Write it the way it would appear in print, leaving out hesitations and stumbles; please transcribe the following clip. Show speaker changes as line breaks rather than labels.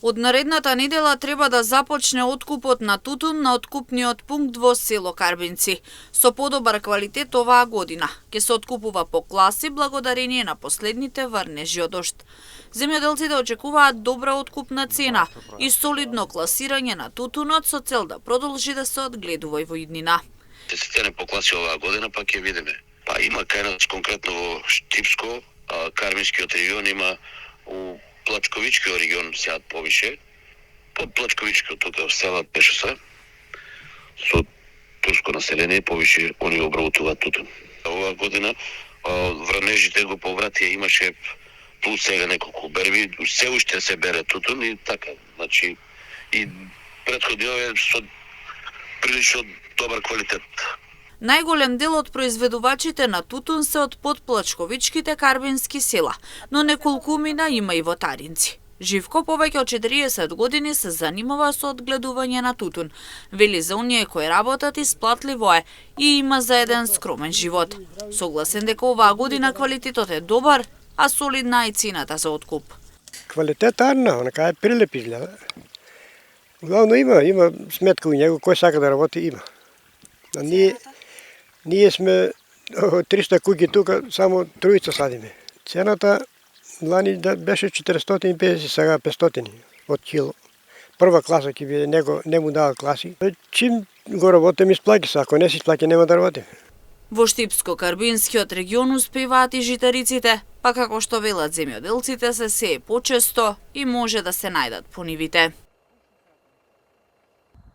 Од наредната недела треба да започне откупот на тутун на откупниот пункт во село Карбинци. Со подобар квалитет оваа година ќе се откупува по класи благодарение на последните врнежи од дожд. Земјоделците очекуваат добра откупна цена и солидно класирање на тутунот со цел да продолжи да се одгледува и во иднина.
Се цене по класи оваа година, па ќе видиме. Па има кај нас конкретно во Штипско, Карбинскиот регион има у Плачковичкиот регион сеат повише. Под Плачковичкиот тука села Пешоса со турско население повише они обработуваат тутун. Оваа година врнежите го повратија, имаше плюс сега неколку берби, се уште се бере тутун и така, значи и претходниот со прилично добар квалитет.
Најголем дел од произведувачите на тутун се од подплачковичките карбински села, но неколкумина има и во Таринци. Живко повеќе од 40 години се занимава со одгледување на тутун. Вели за оние кои работат исплатливо е и има за еден скромен живот. Согласен дека оваа година квалитетот е добар, а солидна и цената за откуп.
Квалитет арна, онака е прилеп изгледа. Главно има сметка у него, кој сака да работи има. А ние сме 300 куќи тука, само тројца садиме. Цената лани беше 450, сега 500 од кило. Прва класа ќе биде, не му дава класи. Чим го работим, исплаќа се, ако не се исплаќа, нема да работим.
Во Штипско-Карбинскиот регион успеваат и житариците, па како што велат земјоделците се сее почесто и може да се најдат по нивите.